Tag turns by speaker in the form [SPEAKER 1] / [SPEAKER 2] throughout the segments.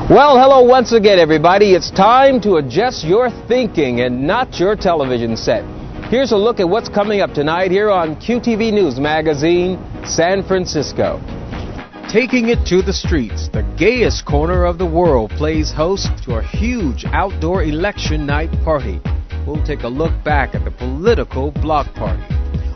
[SPEAKER 1] Well, hello once again, everybody. It's time to adjust your thinking and not your television set. Here's a look at what's coming up tonight here on QTV News Magazine, San Francisco. Taking it to the streets, the gayest corner of the world plays host to a huge outdoor election night party. We'll take a look back at the political block party.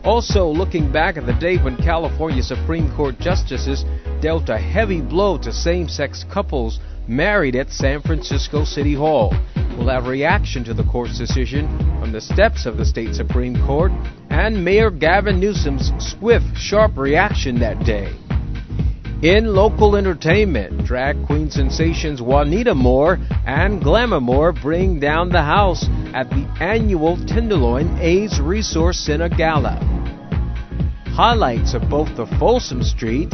[SPEAKER 1] Also looking back at the day when California Supreme Court justices dealt a heavy blow to same-sex couples married at San Francisco City Hall. We'll have reaction to the court's decision from the steps of the state Supreme Court and Mayor Gavin Newsom's swift, sharp reaction that day. In local entertainment, drag queen sensations Juanita Moore and Glamour Moore bring down the house at the annual Tenderloin AIDS Resource Center Gala. Highlights of both the Folsom Street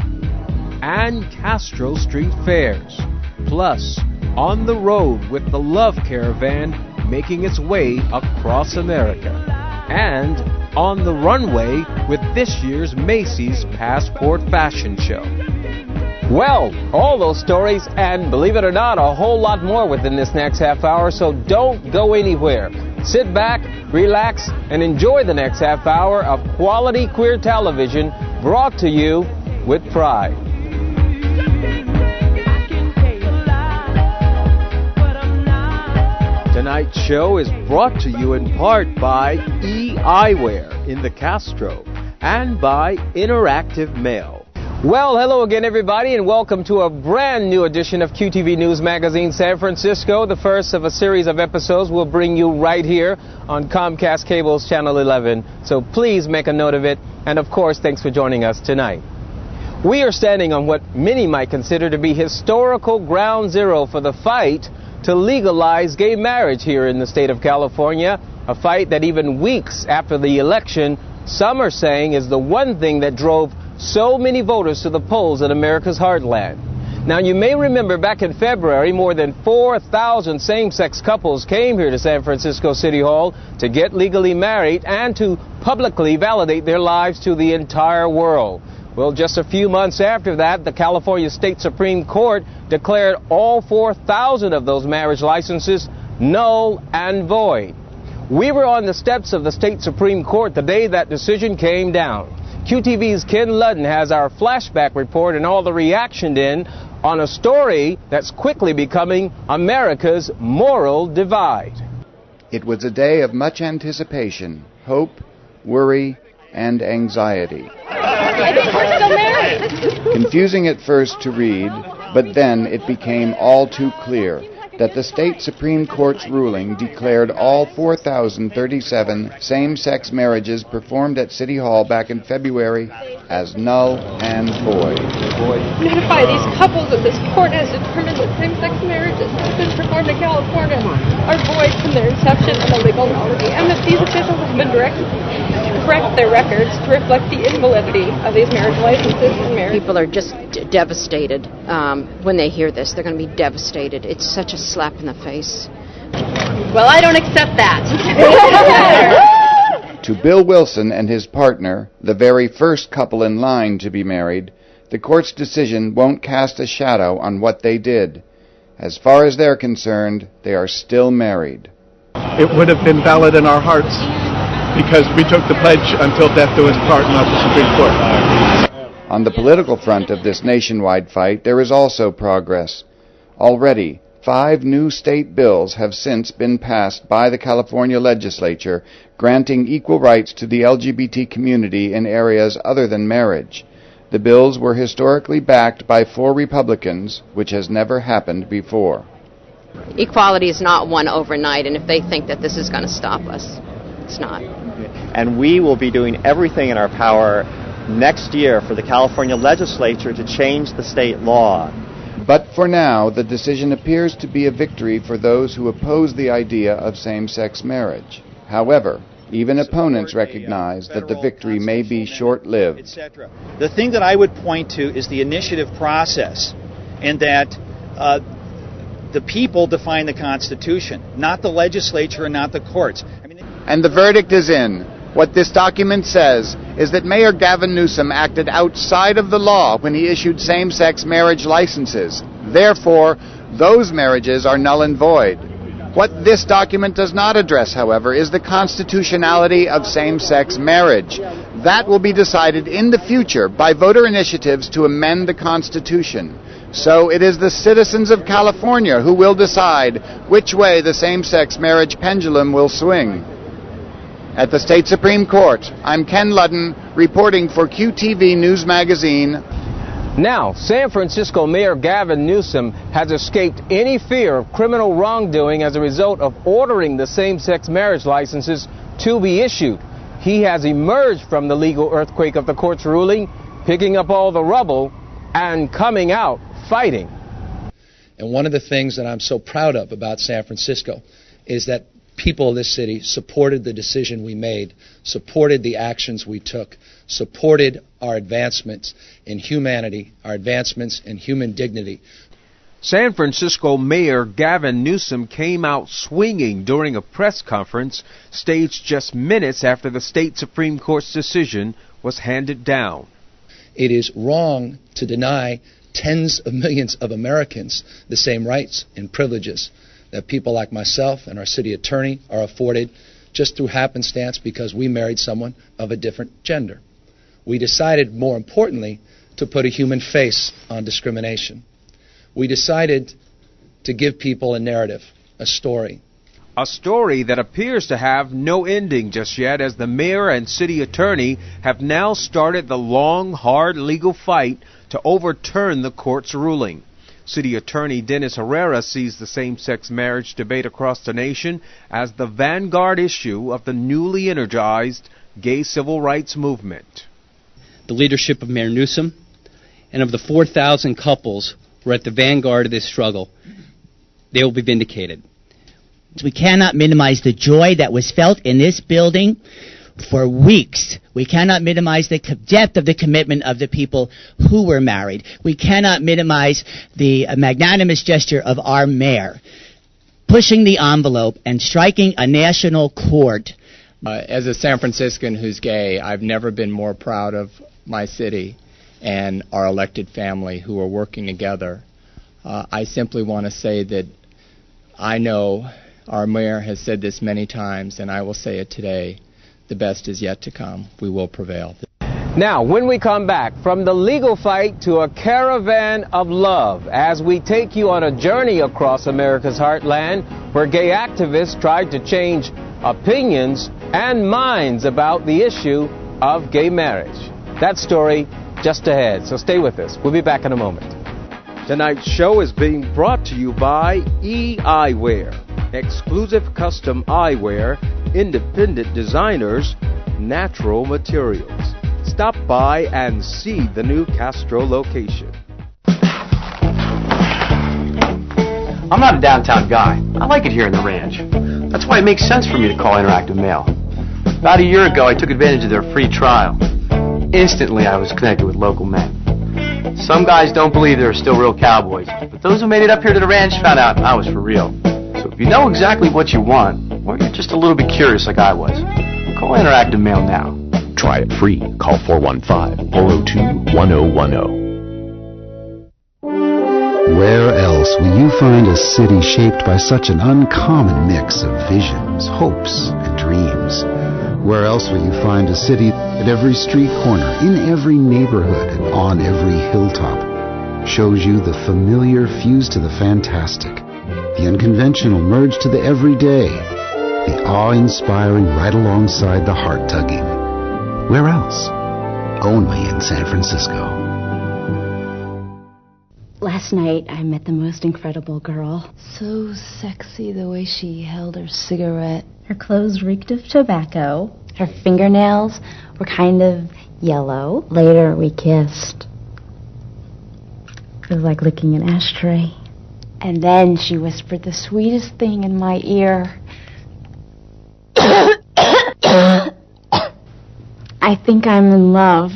[SPEAKER 1] and Castro Street fairs. Plus, on the road with the Love Caravan making its way across America. And on the runway with this year's Macy's Passport Fashion Show. Well, all those stories and, believe it or not, a whole lot more within this next half hour, so don't go anywhere. Sit back, relax, and enjoy the next half hour of quality queer television brought to you with pride. Tonight's show is brought to you in part by E-Eyewear in the Castro and by Interactive Mail. Well, hello again, everybody, and welcome to a brand new edition of QTV News Magazine San Francisco, the first of a series of episodes we'll bring you right here on Comcast Cable's Channel 11. So please make a note of it, and of course, thanks for joining us tonight. We are standing on what many might consider to be historical ground zero for the fight to legalize gay marriage here in the state of California, a fight that even weeks after the election, some are saying is the one thing that drove so many voters to the polls in America's heartland. Now, you may remember back in February, more than 4,000 same-sex couples came here to San Francisco City Hall to get legally married and to publicly validate their lives to the entire world. Well, just a few months after that, the California State Supreme Court declared all 4,000 of those marriage licenses null and void. We were on the steps of the State Supreme Court the day that decision came down. QTV's Ken Ludden has our flashback report and all the reaction in on a story that's quickly becoming America's moral divide.
[SPEAKER 2] It was a day of much anticipation, hope, worry, and anxiety.
[SPEAKER 3] I think we're still married.
[SPEAKER 2] Confusing at first to read, but then it became all too clear that the state Supreme Court's ruling declared all 4,037 same-sex marriages performed at City Hall back in February as null and void.
[SPEAKER 3] Notify these couples that this court has determined that same-sex marriages that have been performed in California are void from their inception and illegal nullity, and that these officials have been directed to correct their records to reflect the invalidity of these marriage licenses and marriage.
[SPEAKER 4] People are just devastated when they hear this. They're going to be devastated. It's such a slap in the face.
[SPEAKER 3] Well, I don't accept that.
[SPEAKER 2] To Bill Wilson and his partner, the very first couple in line to be married, the court's decision won't cast a shadow on what they did. As far as they're concerned, they are still married.
[SPEAKER 5] It would have been valid in our hearts because we took the pledge until death do us part, not the Supreme Court.
[SPEAKER 2] On the political front of this nationwide fight, there is also progress. Already, 5 new state bills have since been passed by the California legislature, granting equal rights to the LGBT community in areas other than marriage. The bills were historically backed by 4 Republicans, which has never happened before.
[SPEAKER 4] Equality is not won overnight, and if they think that this is going to stop us, it's not.
[SPEAKER 6] And we will be doing everything in our power next year for the California legislature to change the state law.
[SPEAKER 2] But for now, the decision appears to be a victory for those who oppose the idea of same-sex marriage. However, even opponents recognize that the victory may be short-lived.
[SPEAKER 7] The thing that I would point to is the initiative process, and that the people define the Constitution, not the legislature and not the courts.
[SPEAKER 2] And the verdict is in. What this document says is that Mayor Gavin Newsom acted outside of the law when he issued same-sex marriage licenses. Therefore, those marriages are null and void. What this document does not address, however, is the constitutionality of same-sex marriage. That will be decided in the future by voter initiatives to amend the Constitution. So it is the citizens of California who will decide which way the same-sex marriage pendulum will swing. At the State Supreme Court, I'm Ken Ludden, reporting for QTV News Magazine.
[SPEAKER 1] Now, San Francisco Mayor Gavin Newsom has escaped any fear of criminal wrongdoing as a result of ordering the same-sex marriage licenses to be issued. He has emerged from the legal earthquake of the court's ruling, picking up all the rubble and coming out fighting.
[SPEAKER 8] And one of the things that I'm so proud of about San Francisco is that people of this city supported the decision we made, supported the actions we took, supported our advancements in humanity, our advancements in human dignity.
[SPEAKER 1] San Francisco Mayor Gavin Newsom came out swinging during a press conference staged just minutes after the state Supreme Court's decision was handed down.
[SPEAKER 8] It is wrong to deny tens of millions of Americans the same rights and privileges that people like myself and our city attorney are afforded just through happenstance because we married someone of a different gender. We decided, more importantly, to put a human face on discrimination. We decided to give people a narrative, a story.
[SPEAKER 1] A story that appears to have no ending just yet, as the mayor and city attorney have now started the long, hard legal fight to overturn the court's ruling. City Attorney Dennis Herrera sees the same-sex marriage debate across the nation as the vanguard issue of the newly energized gay civil rights movement.
[SPEAKER 9] The leadership of Mayor Newsom and of the 4,000 couples who are at the vanguard of this struggle, they will be vindicated.
[SPEAKER 10] We cannot minimize the joy that was felt in this building for weeks. We cannot minimize the depth of the commitment of the people who were married. We cannot minimize the magnanimous gesture of our mayor pushing the envelope and striking a national chord.
[SPEAKER 11] As a San Franciscan who's gay, I've never been more proud of my city and our elected family who are working together. I simply want to say that I know our mayor has said this many times, and I will say it today. The best is yet to come. We will prevail.
[SPEAKER 1] Now, when we come back, from the legal fight to a caravan of love, as we take you on a journey across America's heartland, where gay activists tried to change opinions and minds about the issue of gay marriage. That story just ahead, so stay with us. We'll be back in a moment. Tonight's show is being brought to you by eyewear. Exclusive custom eyewear, independent designers, natural materials. Stop by and see the new Castro location.
[SPEAKER 12] I'm not a downtown guy. I like it here in the ranch. That's why it makes sense for me to call Interactive Mail. About a year ago, I took advantage of their free trial. Instantly, I was connected with local men. Some guys don't believe there are still real cowboys, but those who made it up here to the ranch found out I was for real. So if you know exactly what you want, or you're just a little bit curious like I was, call Interactive Mail now.
[SPEAKER 13] Try it free. Call 415-402-1010.
[SPEAKER 14] Where else will you find a city shaped by such an uncommon mix of visions, hopes, and dreams? Where else will you find a city at every street corner, in every neighborhood, and on every hilltop shows you the familiar fused to the fantastic, the unconventional merged to the everyday, the awe-inspiring right alongside the heart-tugging? Where else? Only in San Francisco.
[SPEAKER 15] Last night, I met the most incredible girl. So sexy the way she held her cigarette. Her clothes reeked of tobacco. Her fingernails were kind of yellow. Later, we kissed. It was like licking an ashtray. And then she whispered the sweetest thing in my ear. I think I'm in love.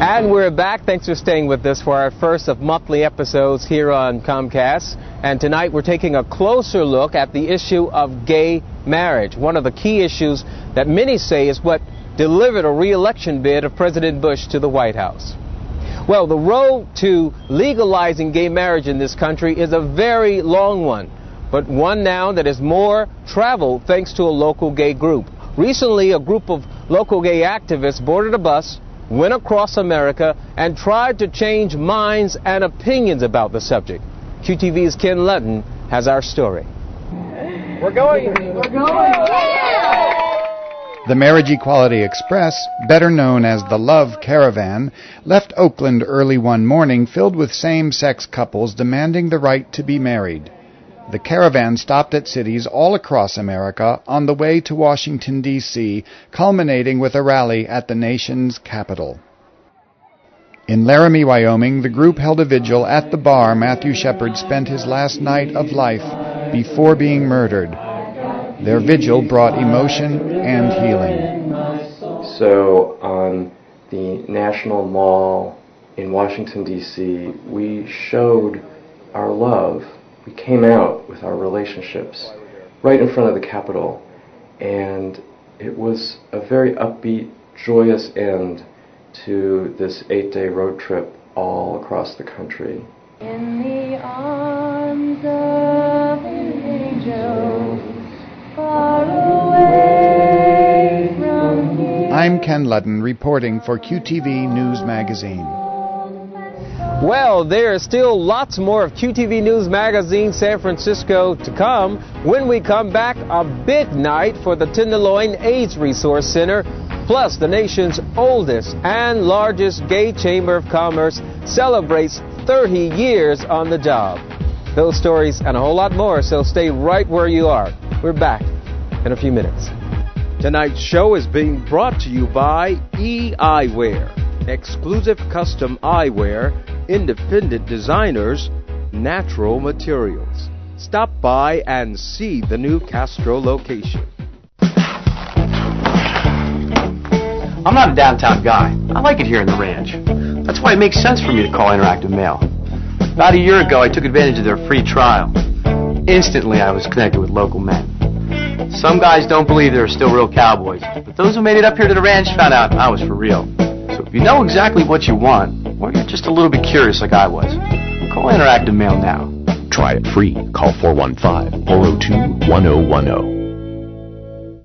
[SPEAKER 1] And we're back. Thanks for staying with us for our first of monthly episodes here on Comcast. And tonight we're taking a closer look at the issue of gay marriage, one of the key issues that many say is what delivered a re-election bid of President Bush to the White House. Well, the road to legalizing gay marriage in this country is a very long one, but one now that is more traveled thanks to a local gay group. Recently, a group of local gay activists boarded a bus, went across America, and tried to change minds and opinions about the subject. QTV's Ken Ludden has our story.
[SPEAKER 16] We're going! We're going! Yeah!
[SPEAKER 2] The Marriage Equality Express, better known as the Love Caravan, left Oakland early one morning filled with same-sex couples demanding the right to be married. The caravan stopped at cities all across America on the way to Washington, D.C., culminating with a rally at the nation's capital. In Laramie, Wyoming, the group held a vigil at the bar Matthew Shepard spent his last night of life before being murdered. Their vigil brought emotion and healing.
[SPEAKER 17] So on the National Mall in Washington, D.C., we showed our love. We came out with our relationships right in front of the Capitol, and it was a very upbeat, joyous end to this 8-day road trip all across the country.
[SPEAKER 16] In the arms of an angel, far away from here.
[SPEAKER 2] I'm Ken Ludden reporting for QTV News Magazine.
[SPEAKER 1] Well, there is still lots more of QTV News Magazine San Francisco to come. When we come back, a big night for the Tenderloin AIDS Resource Center, plus the nation's oldest and largest gay chamber of commerce celebrates 30 years on the job. Those stories and a whole lot more, so stay right where you are. We're back in a few minutes. Tonight's show is being brought to you by eyewear, exclusive custom eyewear, independent designers, natural materials. Stop by and see the new Castro location.
[SPEAKER 12] I'm not a downtown guy. I like it here in the ranch. That's why it makes sense for me to call Interactive Mail. About a year ago, I took advantage of their free trial. Instantly, I was connected with local men. Some guys don't believe there are still real cowboys, but those who made it up here to the ranch found out I was for real. So if you know exactly what you want, or you're just a little bit curious like I was, call Interactive Mail now.
[SPEAKER 13] Try it free. Call 415-402-1010.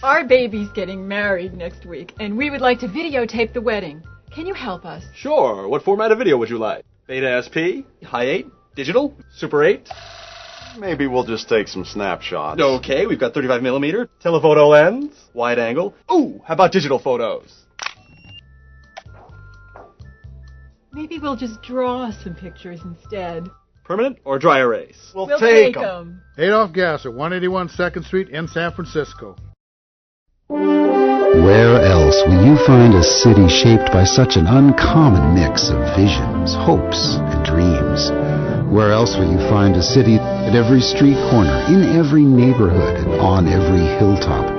[SPEAKER 18] Our baby's getting married next week, and we would like to videotape the wedding. Can you help us?
[SPEAKER 19] Sure. What format of video would you like? Beta SP? High 8? Digital? Super 8?
[SPEAKER 20] Maybe we'll just take some snapshots.
[SPEAKER 19] Okay, we've got 35mm, telephoto lens, wide angle. Ooh, how about digital photos?
[SPEAKER 18] Maybe we'll just draw some pictures instead.
[SPEAKER 19] Permanent or dry erase?
[SPEAKER 18] We'll take them.
[SPEAKER 21] Adolph Gas at 181 2nd Street in San Francisco.
[SPEAKER 14] Where else will you find a city shaped by such an uncommon mix of visions, hopes, and dreams? Where else will you find a city at every street corner, in every neighborhood, and on every hilltop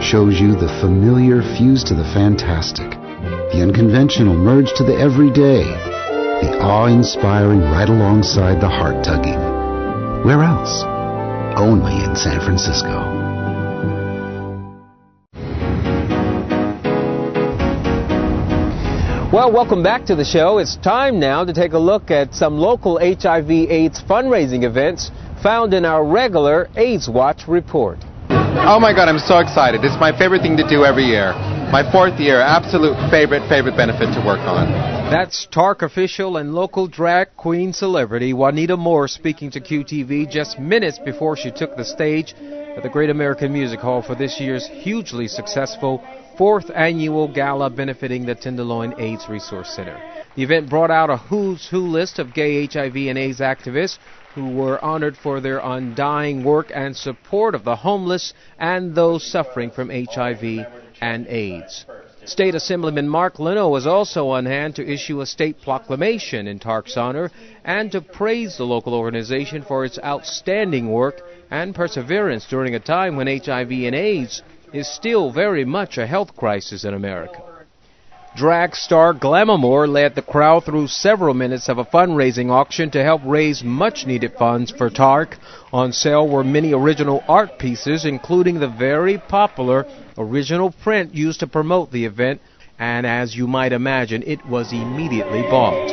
[SPEAKER 14] shows you the familiar fused to the fantastic, the unconventional merged to the everyday, the awe-inspiring right alongside the heart-tugging? Where else? Only in San Francisco.
[SPEAKER 1] Well, welcome back to the show. It's time now to take a look at some local HIV/AIDS fundraising events found in our regular AIDS Watch report.
[SPEAKER 22] Oh my God, I'm so excited. It's my favorite thing to do every year. My 4th year, absolute favorite benefit to work on.
[SPEAKER 1] That's TARC official and local drag queen celebrity Juanita Moore speaking to QTV just minutes before she took the stage at the Great American Music Hall for this year's hugely successful 4th annual gala benefiting the Tenderloin AIDS Resource Center. The event brought out a who's who list of gay HIV and AIDS activists who were honored for their undying work and support of the homeless and those suffering from HIV and AIDS. State Assemblyman Mark Leno was also on hand to issue a state proclamation in TARC's honor and to praise the local organization for its outstanding work and perseverance during a time when HIV and AIDS is still very much a health crisis in America. Drag star Glamour led the crowd through several minutes of a fundraising auction to help raise much-needed funds for TARC. On sale were many original art pieces, including the very popular original print used to promote the event, and as you might imagine, it was immediately bought.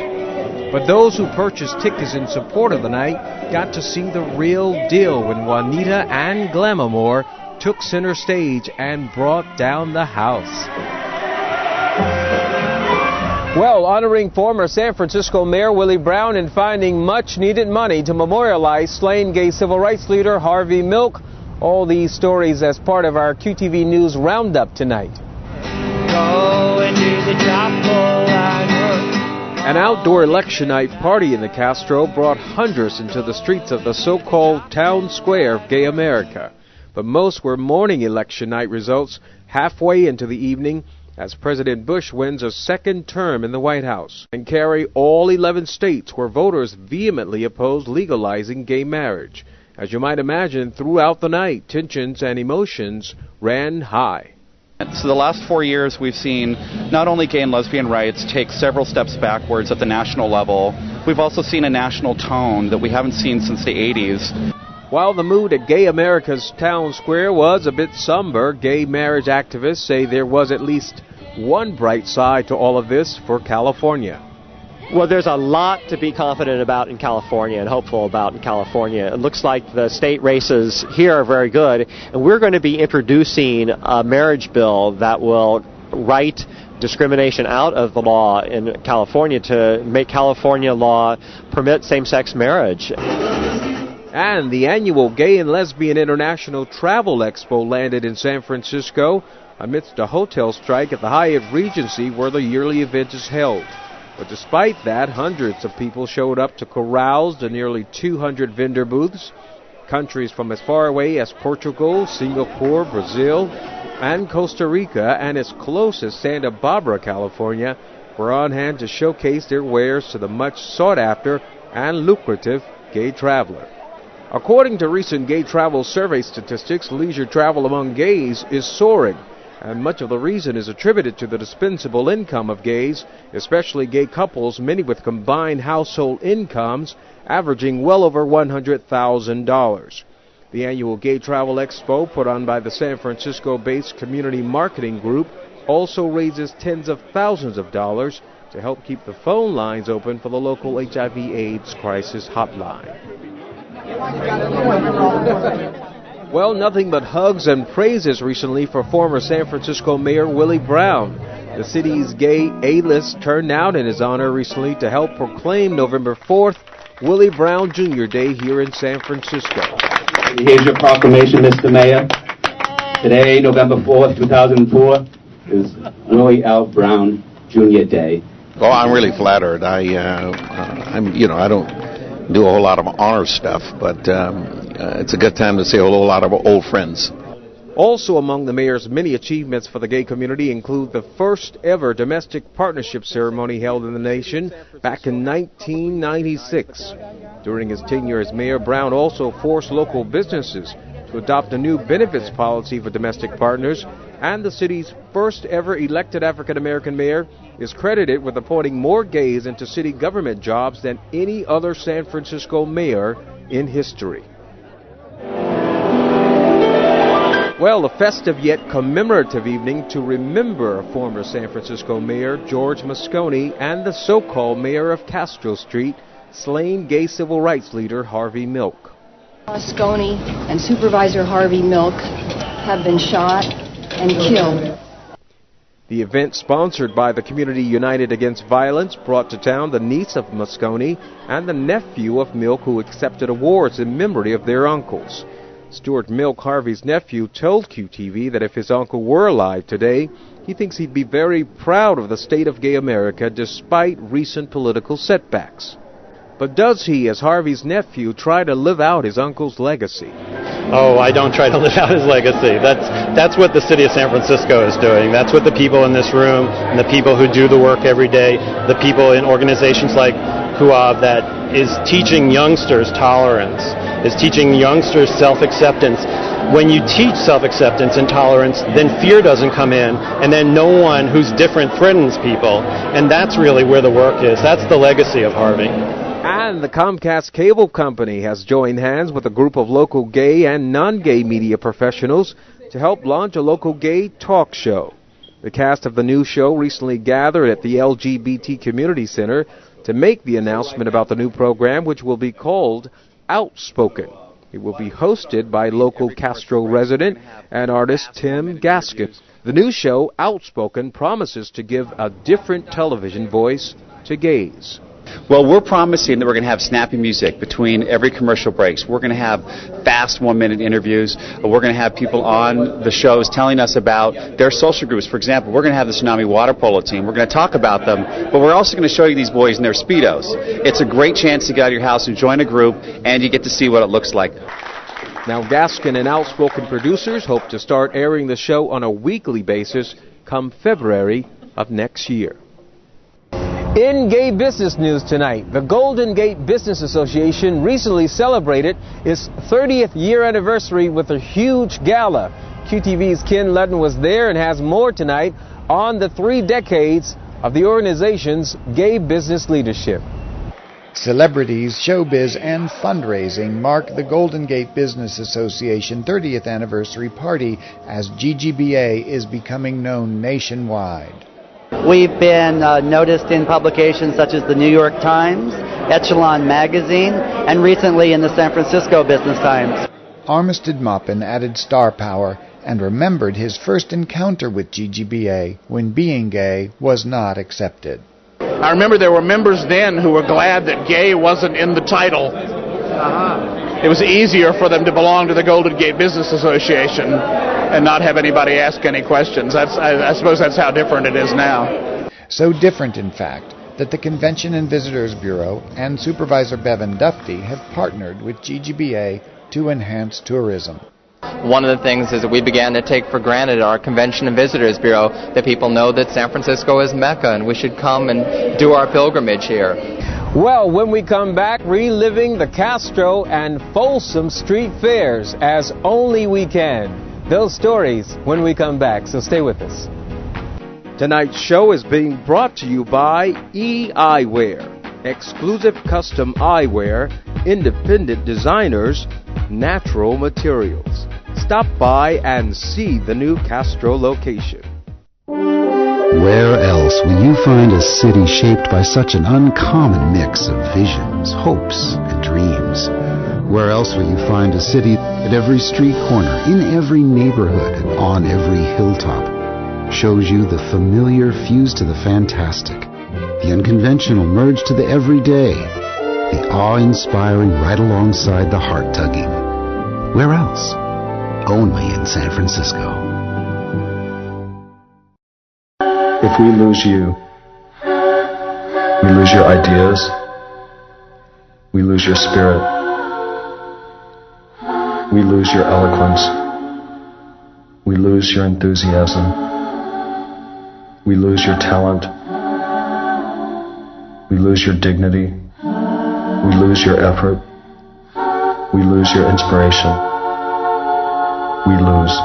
[SPEAKER 1] But those who purchased tickets in support of the night got to see the real deal when Juanita and Glamour took center stage and brought down the house. Well, honoring former San Francisco Mayor Willie Brown and finding much-needed money to memorialize slain gay civil rights leader Harvey Milk. All these stories as part of our QTV News Roundup tonight.
[SPEAKER 16] Go and do the job line work.
[SPEAKER 1] An outdoor election night party in the Castro brought hundreds into the streets of the so-called town square of gay America. But most were morning election night results halfway into the evening, as President Bush wins a second term in the White House and carry all 11 states where voters vehemently opposed legalizing gay marriage. As you might imagine, throughout the night, tensions and emotions ran high.
[SPEAKER 3] So the last 4 years we've seen not only gay and lesbian rights take several steps backwards at the national level, we've also seen a national tone that we haven't seen since the 80s.
[SPEAKER 1] While the mood at Gay America's town square was a bit somber, gay marriage activists say there was at least one bright side to all of this for California.
[SPEAKER 6] Well, there's a lot to be confident about in California and hopeful about in California. It looks like the state races here are very good, and we're going to be introducing a marriage bill that will write discrimination out of the law in California to make California law permit same-sex marriage.
[SPEAKER 1] And the annual Gay and Lesbian International Travel Expo landed in San Francisco amidst a hotel strike at the Hyatt Regency where the yearly event is held. But despite that, hundreds of people showed up to carouse the nearly 200 vendor booths. Countries from as far away as Portugal, Singapore, Brazil, and Costa Rica, and as close as Santa Barbara, California, were on hand to showcase their wares to the much sought-after and lucrative gay traveler. According to recent gay travel survey statistics, leisure travel among gays is soaring, and much of the reason is attributed to the dispensable income of gays, especially gay couples, many with combined household incomes averaging well over $100,000. The annual Gay Travel Expo, put on by the San Francisco-based Community Marketing Group, also raises tens of thousands of dollars to help keep the phone lines open for the local HIV/AIDS crisis hotline. Well, nothing but hugs and praises recently for former San Francisco Mayor Willie Brown. The city's gay A-list turned out in his honor recently to help proclaim November 4th Willie Brown Jr. Day here in San Francisco.
[SPEAKER 5] Here's your proclamation, Mr. Mayor. Today, November 4th, 2004, is Willie L. Brown Jr. Day.
[SPEAKER 23] Well, I'm really flattered. I don't do a whole lot of honor stuff, but it's a good time to see a whole lot of old friends.
[SPEAKER 1] Also among the mayor's many achievements for the gay community include the first ever domestic partnership ceremony held in the nation back in 1996. During his tenure as mayor, Brown also forced local businesses to adopt a new benefits policy for domestic partners, and the city's first ever elected African-American mayor is credited with appointing more gays into city government jobs than any other San Francisco mayor in history. Well, a festive yet commemorative evening to remember former San Francisco Mayor George Moscone and the so-called mayor of Castro Street, slain gay civil rights leader Harvey Milk.
[SPEAKER 24] Moscone and Supervisor Harvey Milk have been shot and killed.
[SPEAKER 1] The event, sponsored by the Community United Against Violence, brought to town the niece of Moscone and the nephew of Milk, who accepted awards in memory of their uncles. Stuart Milk, Harvey's nephew, told QTV that if his uncle were alive today, he thinks he'd be very proud of the state of gay America despite recent political setbacks. But does he, as Harvey's nephew, try to live out his uncle's legacy?
[SPEAKER 6] Oh, I don't try to live out his legacy. That's what the city of San Francisco is doing. That's what the people in this room and the people who do the work every day, the people in organizations like CUAV that is teaching youngsters tolerance, is teaching youngsters self-acceptance. When you teach self-acceptance and tolerance, then fear doesn't come in, and then no one who's different threatens people. And that's really where the work is. That's the legacy of Harvey.
[SPEAKER 1] And the Comcast Cable Company has joined hands with a group of local gay and non-gay media professionals to help launch a local gay talk show. The cast of the new show recently gathered at the LGBT Community Center to make the announcement about the new program, which will be called Outspoken. It will be hosted by local Castro resident and artist Tim Gaskin. The new show, Outspoken, promises to give a different television voice to gays.
[SPEAKER 4] Well, we're promising that we're going to have snappy music between every commercial breaks. We're going to have fast one-minute interviews. We're going to have people on the shows telling us about their social groups. For example, we're going to have the Tsunami Water Polo team. We're going to talk about them, but we're also going to show you these boys in their Speedos. It's a great chance to get out of your house and join a group, and you get to see what it looks like.
[SPEAKER 1] Now, Gaskin and Outspoken producers hope to start airing the show on a weekly basis come February of next year. In gay business news tonight, the Golden Gate Business Association recently celebrated its 30th year anniversary with a huge gala. QTV's Ken Ludden was there and has more tonight on the 3 decades of the organization's gay business leadership.
[SPEAKER 2] Celebrities, showbiz, and fundraising mark the Golden Gate Business Association 30th anniversary party as GGBA is becoming known nationwide.
[SPEAKER 7] We've been noticed in publications such as the New York Times, Echelon Magazine, and recently in the San Francisco Business Times.
[SPEAKER 2] Armistead Maupin added star power and remembered his first encounter with GGBA when being gay was not accepted.
[SPEAKER 8] I remember there were members then who were glad that gay wasn't in the title. It was easier for them to belong to the Golden Gate Business Association and not have anybody ask any questions. I suppose that's how different it is now.
[SPEAKER 2] So different, in fact, that the Convention and Visitors Bureau and Supervisor Bevan Dufty have partnered with GGBA to enhance tourism.
[SPEAKER 9] One of the things is that we began to take for granted at our Convention and Visitors Bureau that people know that San Francisco is Mecca and we should come and do our pilgrimage here.
[SPEAKER 1] Well, when we come back, reliving the Castro and Folsom Street Fairs as only we can. Those stories when we come back, so stay with us. Tonight's show is being brought to you by eyewear, exclusive custom eyewear, independent designers, natural materials. Stop by and see the new Castro location.
[SPEAKER 14] Where else will you find a city shaped by such an uncommon mix of visions, hopes, and dreams? Where else will you find a city at every street corner, in every neighborhood, and on every hilltop shows you the familiar fused to the fantastic, the unconventional merged to the everyday, the awe-inspiring right alongside the heart-tugging? Where else? Only in San Francisco.
[SPEAKER 25] If we lose you, we lose your ideas, we lose your spirit, we lose your eloquence, we lose your enthusiasm, we lose your talent, we lose your dignity, we lose your effort, we lose your inspiration, we lose.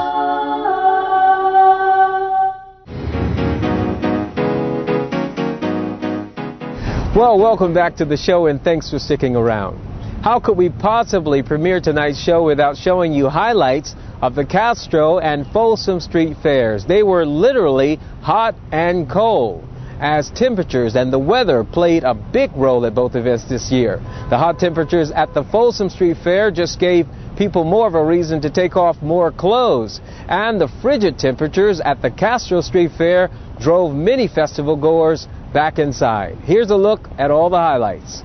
[SPEAKER 1] Well, welcome back to the show and thanks for sticking around. How could we possibly premiere tonight's show without showing you highlights of the Castro and Folsom Street Fairs? They were literally hot and cold, as temperatures and the weather played a big role at both events this year. The hot temperatures at the Folsom Street Fair just gave people more of a reason to take off more clothes, and the frigid temperatures at the Castro Street Fair drove many festival goers back inside. Here's a look at all the highlights.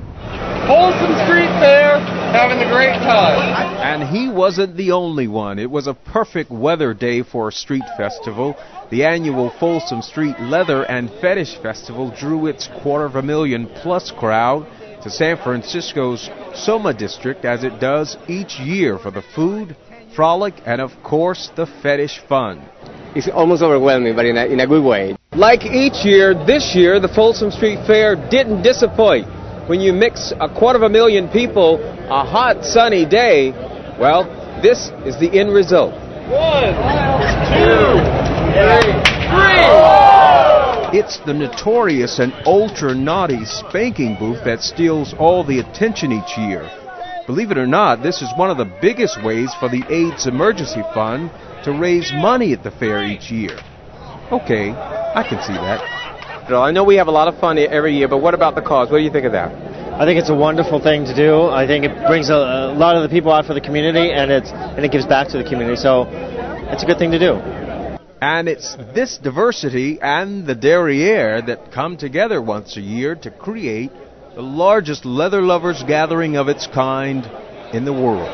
[SPEAKER 8] Folsom Street Fair, having a great time.
[SPEAKER 1] And he wasn't the only one. It was a perfect weather day for a street festival. The annual Folsom Street Leather and Fetish Festival drew its 250,000+ crowd to San Francisco's Soma District, as it does each year, for the food, frolic, and of course the fetish fun.
[SPEAKER 26] It's almost overwhelming, but in a good way.
[SPEAKER 1] Like each year, this year the Folsom Street Fair didn't disappoint. when you mix 250,000 people, a hot, sunny day, well, this is the end result. 1, 2, 3. It's the notorious and ultra-naughty spanking booth that steals all the attention each year. Believe it or not, this is one of the biggest ways for the AIDS Emergency Fund to raise money at the fair each year. Okay, I can see that. I know we have a lot of fun every year, but what about the cause? What do you think of that?
[SPEAKER 6] I think it's a wonderful thing to do. I think it brings a lot of the people out for the community, and it gives back to the community. So it's a good thing to do.
[SPEAKER 1] And it's this diversity and the derriere that come together once a year to create the largest leather lovers gathering of its kind in the world.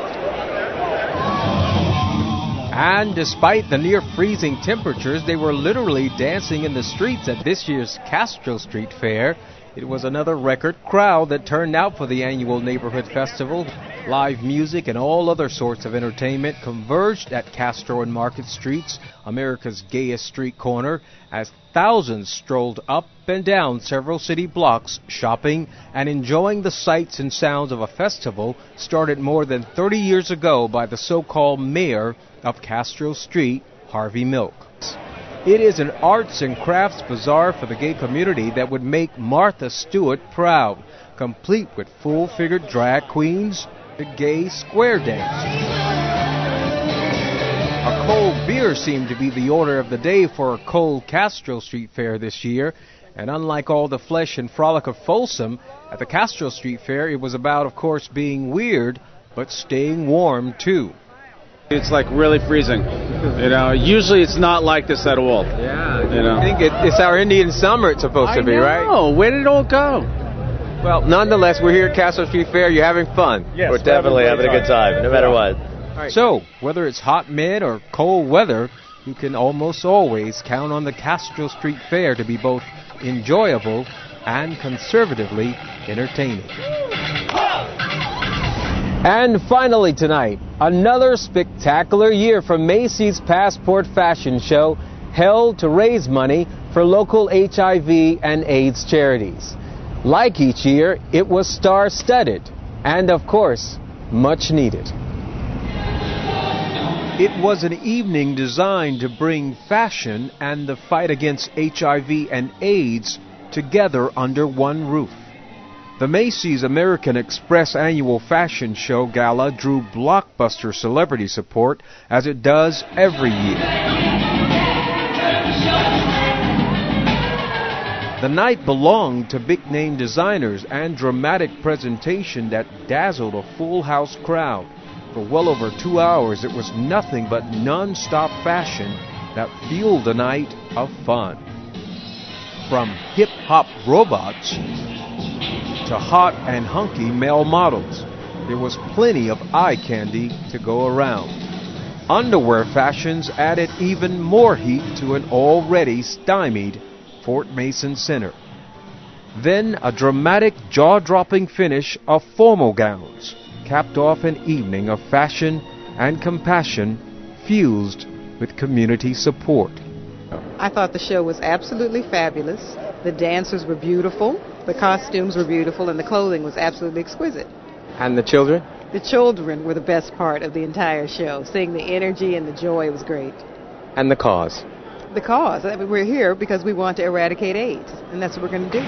[SPEAKER 1] And despite the near freezing temperatures, they were literally dancing in the streets at this year's Castro Street Fair. It was another record crowd that turned out for the annual neighborhood festival. Live music and all other sorts of entertainment converged at Castro and Market Streets, America's gayest street corner, as thousands strolled up and down several city blocks, shopping and enjoying the sights and sounds of a festival started more than 30 years ago by the so-called mayor of Castro Street, Harvey Milk. It is an arts and crafts bazaar for the gay community that would make Martha Stewart proud, complete with full-figured drag queens, the gay square dance. A cold beer seemed to be the order of the day for a cold Castro Street Fair this year, and unlike all the flesh and frolic of Folsom, at the Castro Street Fair it was about, of course, being weird, but staying warm too.
[SPEAKER 10] It's like really freezing. Usually it's not like this at all.
[SPEAKER 1] Yeah, I think it's our Indian summer it's supposed to be, right?
[SPEAKER 10] Oh, where did it all go?
[SPEAKER 1] Well, nonetheless, we're here at Castro Street Fair. You're having fun.
[SPEAKER 6] Yes, we're definitely having a good time, no matter what.
[SPEAKER 1] Right. So, whether it's hot mid or cold weather, you can almost always count on the Castro Street Fair to be both enjoyable and conservatively entertaining. And finally tonight, another spectacular year for Macy's Passport Fashion Show, held to raise money for local HIV and AIDS charities. Like each year, it was star-studded and, of course, much needed. It was an evening designed to bring fashion and the fight against HIV and AIDS together under one roof. The Macy's American Express Annual Fashion Show Gala drew blockbuster celebrity support, as it does every year. The night belonged to big-name designers and dramatic presentation that dazzled a full house crowd. For well over 2 hours, it was nothing but non-stop fashion that fueled a night of fun. From hip-hop robots to hot and hunky male models, there was plenty of eye candy to go around. Underwear fashions added even more heat to an already stymied Fort Mason Center. Then a dramatic, jaw-dropping finish of formal gowns capped off an evening of fashion and compassion fused with community support.
[SPEAKER 11] I thought the show was absolutely fabulous. The dancers were beautiful, the costumes were beautiful, and the clothing was absolutely exquisite.
[SPEAKER 1] And the children?
[SPEAKER 11] The children were the best part of the entire show. Seeing the energy and the joy was great.
[SPEAKER 1] And the cause?
[SPEAKER 11] The cause. I mean, we're here because we want to eradicate AIDS, and that's what we're going to do.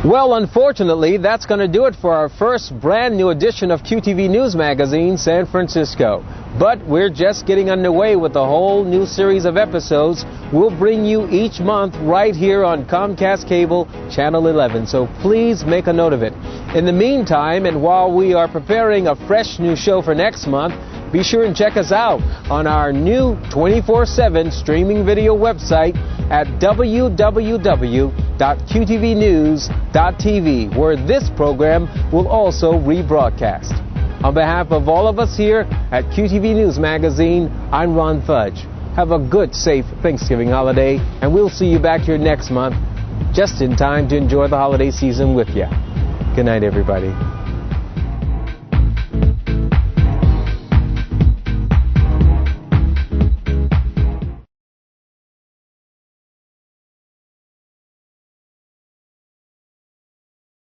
[SPEAKER 1] Well, unfortunately, that's going to do it for our first brand new edition of QTV News Magazine, San Francisco. But we're just getting underway with a whole new series of episodes we'll bring you each month right here on Comcast Cable Channel 11. So please make a note of it. In the meantime, and while we are preparing a fresh new show for next month, be sure and check us out on our new 24/7 streaming video website at www.qtvnews.tv, where this program will also rebroadcast. On behalf of all of us here at QTV News Magazine, I'm Ron Fudge. Have a good, safe Thanksgiving holiday, and we'll see you back here next month, just in time to enjoy the holiday season with you. Good night, everybody.